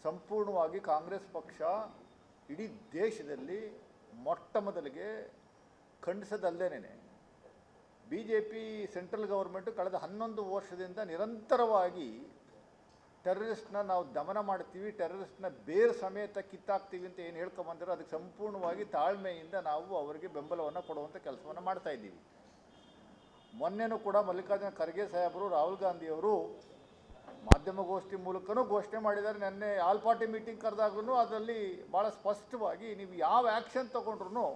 ಸಂಪೂರ್ಣವಾಗಿ ಕಾಂಗ್ರೆಸ್ ಪಕ್ಷ ಇಡೀ ದೇಶದಲ್ಲಿ ಮೊಟ್ಟ ಮೊದಲಿಗೆ ಖಂಡಿಸದಲ್ಲೇನೆ BJP ಸೆಂಟ್ರಲ್ ಗೌರ್ಮೆಂಟು ಕಳೆದ 11 ವರ್ಷದಿಂದ ನಿರಂತರವಾಗಿ ಟೆರರಿಸ್ಟ್ನ ನಾವು ದಮನ ಮಾಡ್ತೀವಿ, ಟೆರರಿಸ್ಟ್ನ ಬೇರೆ ಸಮೇತ ಕಿತ್ತಾಕ್ತೀವಿ ಅಂತ ಏನು ಹೇಳ್ಕೊಂಬಂದಿರೋ ಅದಕ್ಕೆ ಸಂಪೂರ್ಣವಾಗಿ ತಾಳ್ಮೆಯಿಂದ ನಾವು ಅವರಿಗೆ ಬೆಂಬಲವನ್ನು ಕೊಡುವಂಥ ಕೆಲಸವನ್ನು ಮಾಡ್ತಾ ಇದ್ದೀವಿ. ಮೊನ್ನೆನೂ ಕೂಡ ಮಲ್ಲಿಕಾರ್ಜುನ ಖರ್ಗೆ ಸಾಹೇಬರು, ರಾಹುಲ್ ಗಾಂಧಿಯವರು ಮಾಧ್ಯಮಗೋಷ್ಠಿ ಮೂಲಕನೂ ಘೋಷಣೆ ಮಾಡಿದ್ದಾರೆ. ನೆನ್ನೆ ಆಲ್ ಪಾರ್ಟಿ ಮೀಟಿಂಗ್ ಕರೆದಾಗ್ಲೂ ಅದರಲ್ಲಿ ಭಾಳ ಸ್ಪಷ್ಟವಾಗಿ ನೀವು ಯಾವ ಆ್ಯಕ್ಷನ್ ತೊಗೊಂಡ್ರು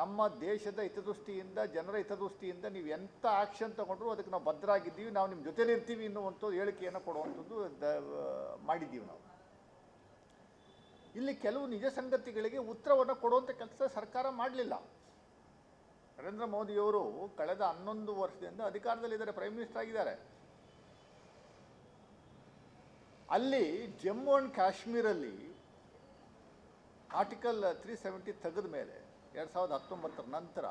ನಮ್ಮ ದೇಶದ ಹಿತದೃಷ್ಟಿಯಿಂದ, ಜನರ ಹಿತದೃಷ್ಟಿಯಿಂದ ನೀವು ಎಂಥ ಆ್ಯಕ್ಷನ್ ತೊಗೊಂಡ್ರು ಅದಕ್ಕೆ ನಾವು ಭದ್ರಾಗಿದ್ದೀವಿ, ನಾವು ನಿಮ್ಮ ಜೊತೆಲಿ ಇರ್ತೀವಿ ಅನ್ನುವಂಥದ್ದು ಹೇಳಿಕೆಯನ್ನು ಕೊಡುವಂಥದ್ದು ಮಾಡಿದ್ದೀವಿ ನಾವು. ಇಲ್ಲಿ ಕೆಲವು ನಿಜ ಸಂಗತಿಗಳಿಗೆ ಉತ್ತರವನ್ನು ಕೊಡುವಂಥ ಕೆಲಸ ಸರ್ಕಾರ ಮಾಡಲಿಲ್ಲ. ನರೇಂದ್ರ ಮೋದಿಯವರು ಕಳೆದ 11 ವರ್ಷದಿಂದ ಅಧಿಕಾರದಲ್ಲಿದ್ದಾರೆ, ಪ್ರೈಮ್ ಮಿನಿಸ್ಟರ್ ಆಗಿದ್ದಾರೆ. ಅಲ್ಲಿ ಜಮ್ಮು ಆ್ಯಂಡ್ ಕಾಶ್ಮೀರಲ್ಲಿ ಆರ್ಟಿಕಲ್ 370 ತೆಗೆದ ಮೇಲೆ 2019 ನಂತರ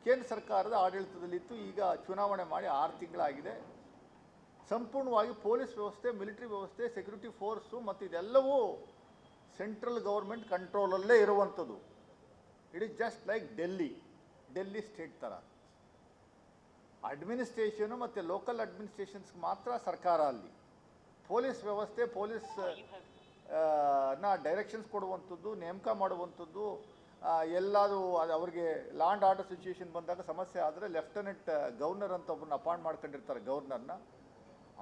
ಕೇಂದ್ರ ಸರ್ಕಾರದ ಆಡಳಿತದಲ್ಲಿತ್ತು. ಈಗ ಚುನಾವಣೆ ಮಾಡಿ 6 ತಿಂಗಳಾಗಿದೆ. ಸಂಪೂರ್ಣವಾಗಿ ಪೊಲೀಸ್ ವ್ಯವಸ್ಥೆ, ಮಿಲಿಟರಿ ವ್ಯವಸ್ಥೆ, ಸೆಕ್ಯೂರಿಟಿ ಫೋರ್ಸು ಮತ್ತು ಇದೆಲ್ಲವೂ ಸೆಂಟ್ರಲ್ ಗೌರ್ಮೆಂಟ್ ಕಂಟ್ರೋಲಲ್ಲೇ ಇರುವಂಥದ್ದು. It is just like Delhi state ಥರ. ಅಡ್ಮಿನಿಸ್ಟ್ರೇಷನು ಮತ್ತು ಲೋಕಲ್ ಅಡ್ಮಿನಿಸ್ಟ್ರೇಷನ್ಸ್ಗೆ ಮಾತ್ರ ಸರ್ಕಾರ ಅಲ್ಲಿ. ಪೊಲೀಸ್ ವ್ಯವಸ್ಥೆ, ನ ಡೈರೆಕ್ಷನ್ಸ್ ಕೊಡುವಂಥದ್ದು, ನೇಮಕ ಮಾಡುವಂಥದ್ದು, ಎಲ್ಲಾದರೂ ಅವ್ರಿಗೆ ಲಾ ಆ್ಯಂಡ್ ಆರ್ಡರ್ ಸಿಚುವೇಶನ್ ಬಂದಾಗ ಸಮಸ್ಯೆ ಆದರೆ ಲೆಫ್ಟಿನೆಂಟ್ ಗವರ್ನರ್ ಅಂತ ಒಬ್ಬರನ್ನ ಅಪಾಯಿಂಟ್ ಮಾಡ್ಕೊಂಡಿರ್ತಾರೆ, ಗವರ್ನರ್ನ,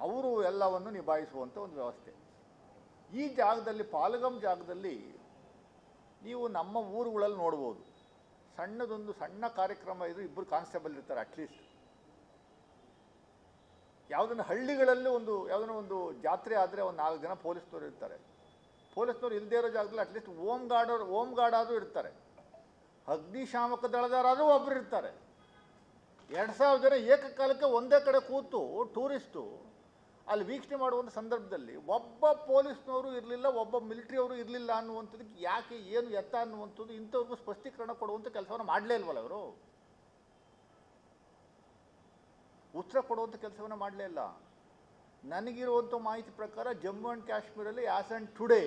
ಅವರು ಎಲ್ಲವನ್ನು ನಿಭಾಯಿಸುವಂಥ ಒಂದು ವ್ಯವಸ್ಥೆ. ಈ ಜಾಗದಲ್ಲಿ, ಪಾಲ್ಗಮ್ ಜಾಗದಲ್ಲಿ ನೀವು ನಮ್ಮ ಊರುಗಳಲ್ಲಿ ನೋಡ್ಬೋದು, ಸಣ್ಣ ಕಾರ್ಯಕ್ರಮ ಇದು, 2 ಕಾನ್ಸ್ಟೇಬಲ್ ಇರ್ತಾರೆ ಅಟ್ಲೀಸ್ಟ್. ಯಾವುದನ್ನು ಹಳ್ಳಿಗಳಲ್ಲಿ ಯಾವುದನ್ನ ಒಂದು ಜಾತ್ರೆ ಆದರೆ ಒಂದು 4 ಜನ ಪೊಲೀಸ್ನವ್ರು ಇರ್ತಾರೆ. ಪೊಲೀಸ್ನವ್ರು ಇಲ್ಲದೇ ಇರೋ ಜಾಗದಲ್ಲಿ ಅಟ್ಲೀಸ್ಟ್ ಹೋಮ್ ಗಾರ್ಡ್ ಆದರೂ ಇರ್ತಾರೆ. ಅಗ್ನಿಶಾಮಕ ದಳದವರಾದರೂ ಒಬ್ಬರು ಇರ್ತಾರೆ. 2,000 ಜನ ಏಕಕಾಲಕ್ಕೆ ಒಂದೇ ಕಡೆ ಕೂತು ಟೂರಿಸ್ಟು ಅಲ್ಲಿ ವೀಕ್ಷಣೆ ಮಾಡುವಂಥ ಸಂದರ್ಭದಲ್ಲಿ ಒಬ್ಬ ಪೊಲೀಸ್ನವರು ಇರಲಿಲ್ಲ, ಒಬ್ಬ ಮಿಲಿಟ್ರಿಯವರು ಇರಲಿಲ್ಲ ಅನ್ನುವಂಥದ್ದಕ್ಕೆ ಯಾಕೆ, ಏನು ಎತ್ತ ಅನ್ನುವಂಥದ್ದು ಇಂಥವ್ರಿಗೂ ಸ್ಪಷ್ಟೀಕರಣ ಕೊಡುವಂಥ ಕೆಲಸವನ್ನು ಮಾಡಲೇ ಇಲ್ವಲ್ಲ ಅವರು. ಉತ್ತರ ಕೊಡುವಂಥ ಕೆಲಸವನ್ನು ಮಾಡಲೇ ಇಲ್ಲ. ನನಗಿರುವಂಥ ಮಾಹಿತಿ ಪ್ರಕಾರ ಜಮ್ಮು ಆ್ಯಂಡ್ ಕಾಶ್ಮೀರಲ್ಲಿ as and today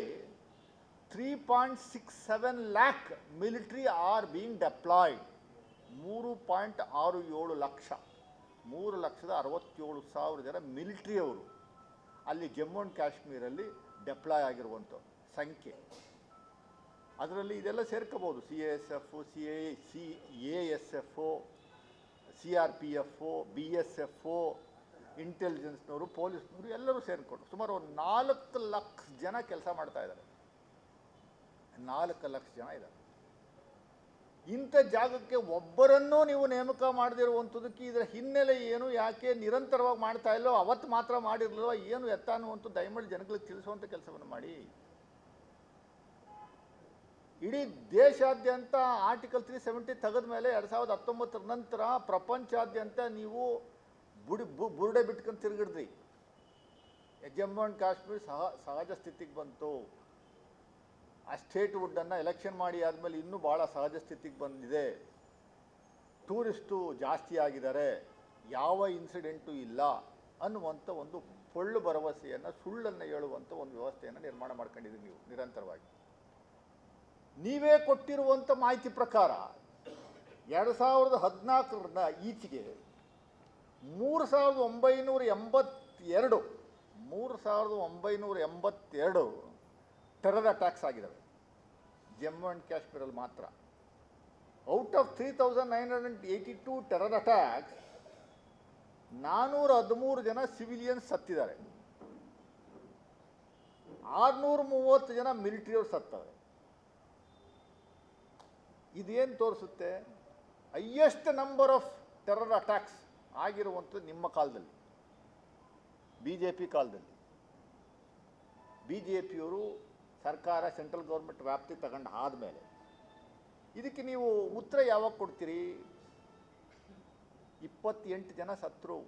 3.67 lakh military are being deployed. 3.67 ಲಕ್ಷ 3,67,000 ಜನ ಮಿಲಿಟ್ರಿಯವರು ಅಲ್ಲಿ ಜಮ್ಮು ಆ್ಯಂಡ್ ಕಾಶ್ಮೀರಲ್ಲಿ ಡೆಪ್ಲಾಯ್ ಆಗಿರುವಂಥ ಸಂಖ್ಯೆ. ಅದರಲ್ಲಿ ಇದೆಲ್ಲ ಸೇರ್ಕೋಬೋದು, CASF, CASF, CRPF, BSF, ಇಂಟೆಲಿಜೆನ್ಸ್ನವರು, ಪೊಲೀಸ್ನವರು ಎಲ್ಲರೂ ಸೇರಿಕೊಂಡು ಸುಮಾರು 4 ಲಕ್ಷ ಜನ ಕೆಲಸ ಮಾಡ್ತಾ ಇದ್ದಾರೆ. 4 ಲಕ್ಷ ಜನ ಇದ್ದಾರೆ. ಇಂಥ ಜಾಗಕ್ಕೆ ಒಬ್ಬರನ್ನೂ ನೀವು ನೇಮಕ ಮಾಡದಿರುವಂಥದ್ದಕ್ಕೆ ಇದರ ಹಿನ್ನೆಲೆ ಏನು, ಯಾಕೆ ನಿರಂತರವಾಗಿ ಮಾಡ್ತಾ ಇಲ್ಲೋ, ಅವತ್ತು ಮಾತ್ರ ಮಾಡಿರಲಿಲ್ಲ, ಏನು ಎತ್ತ ಅನ್ನುವಂಥದ್ದು ದಯಮಾಡಿ ಜನಗಳಿಗೆ ತಿಳಿಸುವಂಥ ಕೆಲಸವನ್ನು ಮಾಡಿ. ಇಡೀ ದೇಶಾದ್ಯಂತ ಆರ್ಟಿಕಲ್ 370 ತೆಗೆದ ಮೇಲೆ 2019 ನಂತರ ಪ್ರಪಂಚಾದ್ಯಂತ ನೀವು ಬುರುಡೆ ಬಿಟ್ಕೊಂಡು ತಿರುಗಿಡ್ರಿ. ಜಮ್ಮು ಆ್ಯಂಡ್ ಕಾಶ್ಮೀರ ಸಹಜ ಸ್ಥಿತಿಗೆ ಬಂತು. ಆ ಸ್ಟೇಟ್ಹುಡ್ಡನ್ನು ಎಲೆಕ್ಷನ್ ಮಾಡಿ ಆದಮೇಲೆ ಇನ್ನೂ ಭಾಳ ಸಹಜ ಸ್ಥಿತಿಗೆ ಬಂದಿದೆ. ಟೂರಿಸ್ಟು ಜಾಸ್ತಿ ಆಗಿದ್ದಾರೆ, ಯಾವ ಇನ್ಸಿಡೆಂಟು ಇಲ್ಲ ಅನ್ನುವಂಥ ಒಂದು ಪೊಳ್ಳು ಭರವಸೆಯನ್ನು, ಸುಳ್ಳನ್ನು ಹೇಳುವಂಥ ಒಂದು ವ್ಯವಸ್ಥೆಯನ್ನು ನಿರ್ಮಾಣ ಮಾಡ್ಕೊಂಡಿದ್ದೀವಿ ನೀವು ನಿರಂತರವಾಗಿ. ನೀವೇ ಕೊಟ್ಟಿರುವಂಥ ಮಾಹಿತಿ ಪ್ರಕಾರ 2014 ಈಚೆಗೆ 3,982 ಟೆರರ್ ಅಟ್ಯಾಕ್ಸ್ ಆಗಿದ್ದಾವೆ ಜಮ್ಮು ಆ್ಯಂಡ್ ಕಾಶ್ಮೀರಲ್ಲಿ ಮಾತ್ರ. ಔಟ್ ಆಫ್ 3,982 ಟೆರರ್ ಅಟ್ಯಾಕ್ಸ್ 413 ಜನ ಸಿವಿಲಿಯನ್ಸ್ ಸತ್ತಿದ್ದಾರೆ, 630 ಜನ ಮಿಲಿಟರಿಯವರು ಸತ್ತವೆ. ಇದೇನು ತೋರಿಸುತ್ತೆ? Highest number of terror attacks ಆಗಿರುವಂಥದ್ದು ನಿಮ್ಮ ಕಾಲದಲ್ಲಿ, BJP ಕಾಲದಲ್ಲಿ. BJPಯವರು ಸರ್ಕಾರ, ಸೆಂಟ್ರಲ್ ಗೌರ್ಮೆಂಟ್ ವ್ಯಾಪ್ತಿ ತಗೊಂಡು ಆದಮೇಲೆ ಇದಕ್ಕೆ ನೀವು ಉತ್ತರ ಯಾವಾಗ ಕೊಡ್ತೀರಿ? 28 ಜನ ಸತ್ತರು,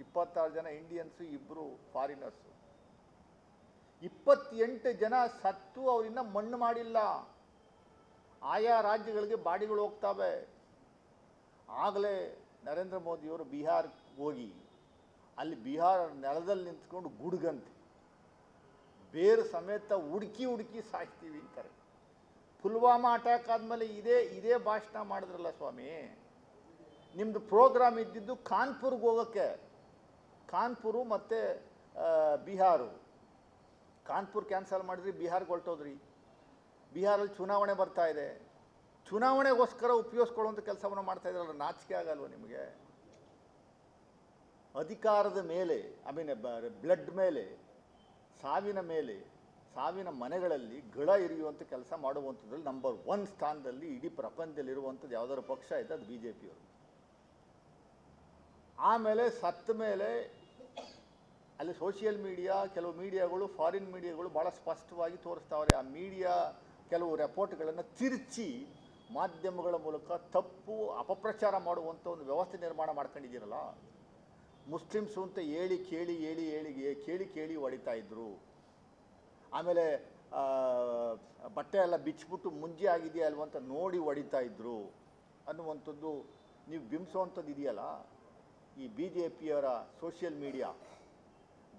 26 ಜನ ಇಂಡಿಯನ್ಸು, 2 ಫಾರಿನರ್ಸು. 28 ಜನ ಸತ್ತು ಅವರಿಂದ ಮಣ್ಣು ಮಾಡಿಲ್ಲ. ಆಯಾ ರಾಜ್ಯಗಳಿಗೆ ಬಾಡಿಗಳು ಹೋಗ್ತವೆ. ಆಗಲೇ ನರೇಂದ್ರ ಮೋದಿಯವರು ಬಿಹಾರ್ಗೆ ಹೋಗಿ ಅಲ್ಲಿ ಬಿಹಾರ ನೆಲದಲ್ಲಿ ನಿಂತ್ಕೊಂಡು ಗುಡುಗಂತೆ ಬೇರು ಸಮೇತ ಹುಡುಕಿ ಸಾಯ್ತೀವಿ ಅಂತಾರೆ. ಪುಲ್ವಾಮಾ ಅಟ್ಯಾಕ್ ಆದಮೇಲೆ ಇದೇ ಭಾಷಣ ಮಾಡಿದ್ರಲ್ಲ ಸ್ವಾಮಿ. ನಿಮ್ಮದು ಪ್ರೋಗ್ರಾಮ್ ಇದ್ದಿದ್ದು ಕಾನ್ಪುರ್ಗೆ ಹೋಗೋಕ್ಕೆ, ಕಾನ್ಪುರು ಮತ್ತು ಬಿಹಾರು. ಕಾನ್ಪುರ್ ಕ್ಯಾನ್ಸಲ್ ಮಾಡಿದ್ರಿ, ಬಿಹಾರ್ಗೆ ಹೊರಟೋದ್ರಿ. ಬಿಹಾರಲ್ಲಿ ಚುನಾವಣೆ ಬರ್ತಾ ಇದೆ, ಚುನಾವಣೆಗೋಸ್ಕರ ಉಪಯೋಗಿಸ್ಕೊಳ್ಳುವಂಥ ಕೆಲಸವನ್ನು ಮಾಡ್ತಾ ಇದ್ರಲ್ಲ, ನಾಚಿಕೆ ಆಗಲ್ವ ನಿಮಗೆ? ಅಧಿಕಾರದ ಮೇಲೆ, ಬ್ಲಡ್ ಮೇಲೆ, ಸಾವಿನ ಮೇಲೆ, ಸಾವಿನ ಮನೆಗಳಲ್ಲಿ ಗಳ ಇರಿಯುವಂಥ ಕೆಲಸ ಮಾಡುವಂಥದ್ರಲ್ಲಿ ನಂಬರ್ 1 ಸ್ಥಾನದಲ್ಲಿ ಇಡೀ ಪ್ರಪಂಚದಲ್ಲಿರುವಂಥದ್ದು ಯಾವುದಾದ್ರು ಪಕ್ಷ ಇದೆ, ಅದು BJPಯವರು. ಆಮೇಲೆ ಸತ್ತ ಮೇಲೆ ಅಲ್ಲಿ ಸೋಷಿಯಲ್ ಮೀಡಿಯಾ, ಕೆಲವು ಮೀಡಿಯಾಗಳು, ಫಾರಿನ್ ಮೀಡಿಯಾಗಳು ಭಾಳ ಸ್ಪಷ್ಟವಾಗಿ ತೋರಿಸ್ತಾವ್ರೆ. ಆ ಮೀಡಿಯಾ ಕೆಲವು ರಿಪೋರ್ಟ್ಗಳನ್ನು ತಿರುಚಿ ಮಾಧ್ಯಮಗಳ ಮೂಲಕ ತಪ್ಪು ಅಪಪ್ರಚಾರ ಮಾಡುವಂಥ ಒಂದು ವ್ಯವಸ್ಥೆ ನಿರ್ಮಾಣ ಮಾಡ್ಕೊಂಡಿದ್ದೀರಲ್ಲ. ಮುಸ್ಲಿಮ್ಸು ಅಂತ ಕೇಳಿ ಹೊಡಿತಾ ಇದ್ರು. ಆಮೇಲೆ ಬಟ್ಟೆ ಎಲ್ಲ ಬಿಚ್ಚಿಬಿಟ್ಟು ಮುಂಜೆ ಆಗಿದೆಯಾ ಅಲ್ವ ಅಂತ ನೋಡಿ ಹೊಡಿತಾ ಇದ್ರು ಅನ್ನುವಂಥದ್ದು ನೀವು ಬಿಂಬಿಸುವಂಥದ್ದು ಇದೆಯಲ್ಲ. ಈ BJPಯವರ ಸೋಷಿಯಲ್ ಮೀಡಿಯಾ,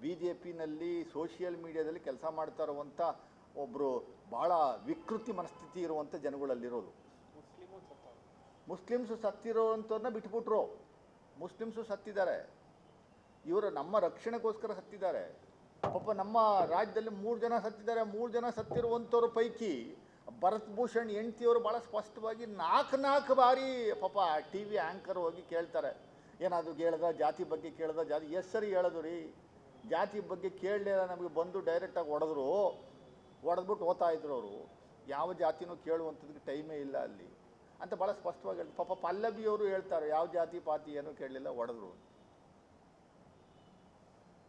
BJPನಲ್ಲಿ ಸೋಷಿಯಲ್ ಮೀಡಿಯಾದಲ್ಲಿ ಕೆಲಸ ಮಾಡ್ತಾ ಇರುವಂಥ ಒಬ್ಬರು ಭಾಳ ವಿಕೃತಿ ಮನಸ್ಥಿತಿ ಇರುವಂಥ ಜನಗಳಲ್ಲಿರೋದು. ಮುಸ್ಲಿಮ್ಸು ಸತ್ತಿರೋವಂಥವ್ರನ್ನ ಬಿಟ್ಬಿಟ್ರು. ಮುಸ್ಲಿಮ್ಸು ಸತ್ತಿದ್ದಾರೆ, ಇವರು ನಮ್ಮ ರಕ್ಷಣೆಗೋಸ್ಕರ ಸತ್ತಿದ್ದಾರೆ. ಪಾಪ ನಮ್ಮ ರಾಜ್ಯದಲ್ಲಿ 3 ಜನ ಸತ್ತಿದ್ದಾರೆ. 3 ಜನ ಸತ್ತಿರುವಂಥವ್ರ ಪೈಕಿ ಭರತ್ ಭೂಷಣ್ ಹೆಂಡ್ತಿಯವರು ಭಾಳ ಸ್ಪಷ್ಟವಾಗಿ 4 ಬಾರಿ ಪಾಪ TV ಆ್ಯಂಕರ್ ಹೋಗಿ ಕೇಳ್ತಾರೆ, ಏನಾದರೂ ಕೇಳ್ದ, ಜಾತಿ ಬಗ್ಗೆ ಕೇಳ್ದ, ಜಾತಿ ಎಷ್ಟು ಸರಿ ಹೇಳೋದು ರೀ, ಜಾತಿ ಬಗ್ಗೆ ಕೇಳಲಿಲ್ಲ, ನಮಗೆ ಬಂದು ಡೈರೆಕ್ಟಾಗಿ ಹೊಡೆದ್ಬಿಟ್ಟು ಓದ್ತಾ ಇದ್ರು ಅವರು. ಯಾವ ಜಾತಿನೂ ಕೇಳುವಂಥದ್ದಕ್ಕೆ ಟೈಮೇ ಇಲ್ಲ ಅಲ್ಲಿ ಅಂತ ಭಾಳ ಸ್ಪಷ್ಟವಾಗಿ ಹೇಳ್ತಾರೆ. ಪಾಪ ಪಲ್ಲವಿಯವರು ಹೇಳ್ತಾರೆ, ಯಾವ ಜಾತಿ ಪಾತಿ ಏನೂ ಕೇಳಲಿಲ್ಲ, ಹೊಡೆದ್ರು.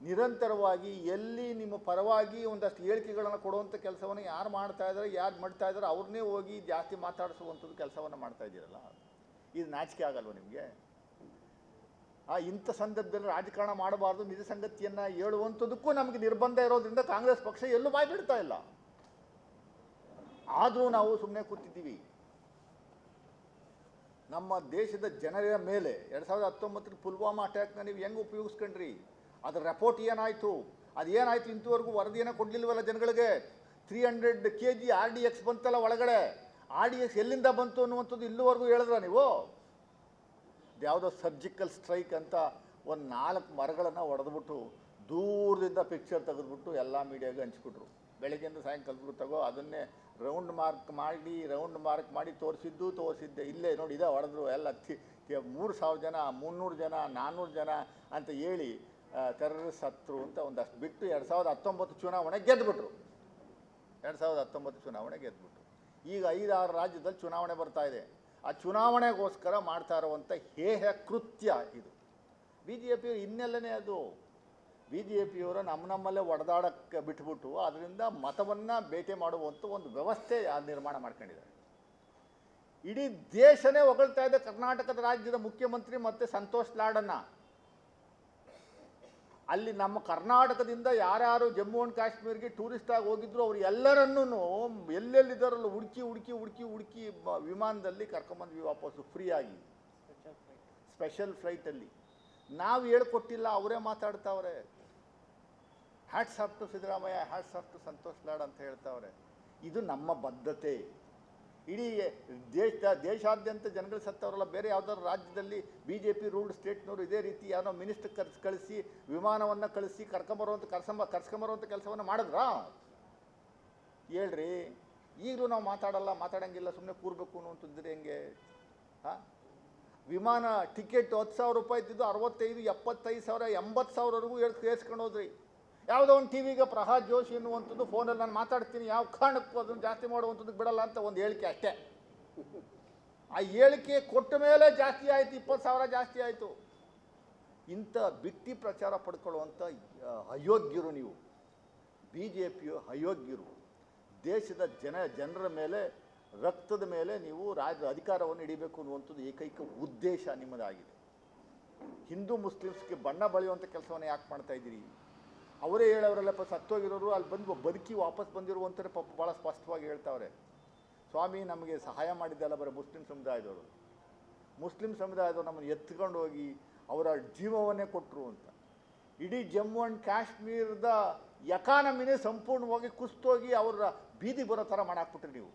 ನಿರಂತರವಾಗಿ ಎಲ್ಲಿ ನಿಮ್ಮ ಪರವಾಗಿ ಒಂದಷ್ಟು ಹೇಳಿಕೆಗಳನ್ನು ಕೊಡುವಂಥ ಕೆಲಸವನ್ನು ಯಾರು ಮಾಡ್ತಾ ಇದ್ದಾರೆ ಅವ್ರನ್ನೇ ಹೋಗಿ ಜಾಸ್ತಿ ಮಾತಾಡಿಸುವಂಥದ್ದು ಕೆಲಸವನ್ನು ಮಾಡ್ತಾ ಇದ್ದೀರಲ್ಲ. ಇದು ನಾಚಿಕೆ ಆಗಲ್ವ ನಿಮಗೆ? ಇಂಥ ಸಂದರ್ಭದಲ್ಲಿ ರಾಜಕಾರಣ ಮಾಡಬಾರ್ದು, ನಿಜ ಸಂಗತಿಯನ್ನು ಹೇಳುವಂಥದ್ದಕ್ಕೂ ನಮಗೆ ನಿರ್ಬಂಧ ಇರೋದ್ರಿಂದ ಕಾಂಗ್ರೆಸ್ ಪಕ್ಷ ಎಲ್ಲೂ ಬಾಯಿ ಬಿಡ್ತಾ ಇಲ್ಲ. ಆದರೂ ನಾವು ಸುಮ್ಮನೆ ಕೂತಿದ್ದೀವಿ. ನಮ್ಮ ದೇಶದ ಜನರ ಮೇಲೆ 2019 ಪುಲ್ವಾಮಾ ಅಟ್ಯಾಕ್ನ ನೀವು ಹೆಂಗೆ ಉಪಯೋಗಿಸ್ಕೊಂಡ್ರಿ? ಅದರ ರಿಪೋರ್ಟ್ ಏನಾಯಿತು? ಅದೇನಾಯಿತು? ಇಂಥವರೆಗೂ ವರದಿಯನ್ನು ಕೊಡಲಿಲ್ವಲ್ಲ ಜನಗಳಿಗೆ. 300 kg RDX ಬಂತಲ್ಲ ಒಳಗಡೆ. RDX ಎಲ್ಲಿಂದ ಬಂತು ಅನ್ನುವಂಥದ್ದು ಇಲ್ಲಿವರೆಗೂ ಹೇಳಿದ್ರ ನೀವು? ಯಾವುದೋ ಸರ್ಜಿಕಲ್ ಸ್ಟ್ರೈಕ್ ಅಂತ ಒಂದು 4 ಮರಗಳನ್ನು ಹೊಡೆದ್ಬಿಟ್ಟು ದೂರದಿಂದ ಪಿಕ್ಚರ್ ತೆಗೆದ್ಬಿಟ್ಟು ಎಲ್ಲ ಮೀಡಿಯಾಗೆ ಹಂಚ್ಬಿಟ್ರು. ಬೆಳಗ್ಗೆಯಿಂದ ಸಾಯಂಕಾಲದವರೆಗೂ ತಗೋ ಅದನ್ನೇ ರೌಂಡ್ ಮಾರ್ಕ್ ಮಾಡಿ ತೋರಿಸಿದ್ದೆ ಇಲ್ಲೇ ನೋಡಿ ಇದೇ ಹೊಡೆದ್ರು ಎಲ್ಲ 3,000 ಜನ 300 ಜನ 400 ಜನ ಅಂತ ಹೇಳಿ ಟೆರರಿಸ್ಟ್ ಸತ್ರು ಅಂತ ಒಂದಷ್ಟು ಬಿಟ್ಟು 2019 ಚುನಾವಣೆ ಗೆದ್ದುಬಿಟ್ರು. 2019 ಚುನಾವಣೆ ಗೆದ್ದುಬಿಟ್ರು. ಈಗ 5-6 ರಾಜ್ಯದಲ್ಲಿ ಚುನಾವಣೆ ಬರ್ತಾ ಇದೆ. ಆ ಚುನಾವಣೆಗೋಸ್ಕರ ಮಾಡ್ತಾ ಇರುವಂಥ ಹೇಹ ಕೃತ್ಯ ಇದು. ಬಿ ಜೆ ಪಿಯವರು ಇನ್ನೆಲ್ಲನೇ ಅದು. ಬಿ ಜೆ ಪಿಯವರು ನಮ್ಮಲ್ಲೇ ಒಡೆದಾಡಕ್ಕೆ ಬಿಟ್ಬಿಟ್ಟು ಅದರಿಂದ ಮತವನ್ನು ಬೇಟೆ ಮಾಡುವಂಥ ಒಂದು ವ್ಯವಸ್ಥೆ ನಿರ್ಮಾಣ ಮಾಡ್ಕೊಂಡಿದ್ದಾರೆ. ಇಡೀ ದೇಶನೇ ಹೊಗಳ್ತಾ ಇದೆ ಕರ್ನಾಟಕದ ರಾಜ್ಯದ ಮುಖ್ಯಮಂತ್ರಿ ಮತ್ತು ಸಂತೋಷ್ ಲಾಡನ್ನು. ಅಲ್ಲಿ ನಮ್ಮ ಕರ್ನಾಟಕದಿಂದ ಯಾರ್ಯಾರು ಜಮ್ಮು ಆ್ಯಂಡ್ ಕಾಶ್ಮೀರ್ಗೆ ಟೂರಿಸ್ಟಾಗಿ ಹೋಗಿದ್ರು ಅವ್ರು ಎಲ್ಲರನ್ನೂ ಎಲ್ಲೆಲ್ಲಿದ್ದಾರಲ್ಲ ಹುಡುಕಿ ವಿಮಾನದಲ್ಲಿ ಕರ್ಕೊಂಬಂದ್ವಿ ವಾಪಸ್ಸು ಫ್ರೀಯಾಗಿ, ಸ್ಪೆಷಲ್ ಫ್ಲೈಟಲ್ಲಿ. ನಾವು ಹೇಳ್ಕೊಟ್ಟಿಲ್ಲ, ಅವರೇ ಮಾತಾಡ್ತಾವ್ರೆ. Hats off to Siddaramaiah, hats off to Santosh Lad ಅಂತ ಹೇಳ್ತಾವ್ರೆ. ಇದು ನಮ್ಮ ಬದ್ಧತೆ. ಇಡೀ ದೇಶಾದ್ಯಂತ ಜನಗಳು ಸತ್ತವರಲ್ಲ. ಬೇರೆ ಯಾವುದಾದ್ರು ರಾಜ್ಯದಲ್ಲಿ ಬಿ ಜೆ ಪಿ ರೂಲ್ಡ್ ಸ್ಟೇಟ್ನವರು ಇದೇ ರೀತಿ ಯಾರೋ ಮಿನಿಸ್ಟರ್ ಕಳಿಸಿ ವಿಮಾನವನ್ನು ಕಳಿಸಿ ಕರ್ಸ್ಕೊಂಬರುವಂಥ ಕೆಲಸವನ್ನು ಮಾಡಿದ್ರಾ? ಹೇಳ್ರಿ. ಈಗಲೂ ನಾವು ಮಾತಾಡಂಗಿಲ್ಲ, ಸುಮ್ಮನೆ ಕೂರಬೇಕು ಅಂತಂದ್ರೆ ಹೆಂಗೆ? ವಿಮಾನ ಟಿಕೆಟ್ 10,000 ರೂಪಾಯಿ ಇದ್ದಿದ್ದು 65,000, 75,000, 80,000ವರೆಗೂ ಏರ್ಸ್ಕೊಂಡು ಹೋದ್ರಿ. ಯಾವುದೋ ಒಂದು ಟಿ ವಿಗೆ ಪ್ರಹಾದ್ ಜೋಶಿ ಎನ್ನುವಂಥದ್ದು ಫೋನಲ್ಲಿ ನಾನು ಮಾತಾಡ್ತೀನಿ, ಯಾವ ಕಾರಣಕ್ಕೂ ಅದನ್ನು ಜಾಸ್ತಿ ಮಾಡುವಂಥದ್ದು ಬಿಡಲ್ಲ ಅಂತ ಒಂದು ಹೇಳಿಕೆ ಅಷ್ಟೇ. ಆ ಹೇಳಿಕೆ ಕೊಟ್ಟ ಮೇಲೆ ಜಾಸ್ತಿ ಆಯಿತು, 20,000 ಜಾಸ್ತಿ ಆಯಿತು. ಇಂಥ ಬಿಟ್ಟಿ ಪ್ರಚಾರ ಪಡ್ಕೊಳ್ಳುವಂಥ ಅಯೋಗ್ಯರು ನೀವು. ಬಿ ಜೆ ಪಿಯು ಅಯೋಗ್ಯರು. ದೇಶದ ಜನರ ಮೇಲೆ, ರಕ್ತದ ಮೇಲೆ ನೀವು ಅಧಿಕಾರವನ್ನು ಹಿಡಿಬೇಕು ಅನ್ನುವಂಥದ್ದು ಏಕೈಕ ಉದ್ದೇಶ ನಿಮ್ಮದಾಗಿದೆ. ಹಿಂದೂ ಮುಸ್ಲಿಮ್ಸ್ಗೆ ಬಣ್ಣ ಬಳಿಯುವಂಥ ಕೆಲಸವನ್ನು ಯಾಕೆ ಮಾಡ್ತಾ ಇದ್ದೀರಿ? ಅವರೇ ಹೇಳೋರೆಲ್ಲ ಸತ್ತೋಗಿರೋರು ಅಲ್ಲಿ ಬಂದು ಬದುಕಿ ವಾಪಸ್ ಬಂದಿರುವಂಥವ್ರೆ ಪಾಪ ಭಾಳ ಸ್ಪಷ್ಟವಾಗಿ ಹೇಳ್ತಾವ್ರೆ. ಸ್ವಾಮಿ ನಮಗೆ ಸಹಾಯ ಮಾಡಿದ್ದಲ್ಲ ಬರೀ ಮುಸ್ಲಿಂ ಸಮುದಾಯದವರು ನಮ್ಮನ್ನು ಎತ್ಕೊಂಡು ಹೋಗಿ ಅವರ ಜೀವವನ್ನೇ ಕೊಟ್ಟರು ಅಂತ. ಇಡೀ ಜಮ್ಮು ಆ್ಯಂಡ್ ಕಾಶ್ಮೀರದ ಎಕಾನಮಿನೇ ಸಂಪೂರ್ಣವಾಗಿ ಕುಸ್ತೋಗಿ ಅವರ ಬೀದಿ ಬರೋ ಥರ ಮಾಡಾಕ್ಬಿಟ್ರಿ ನೀವು.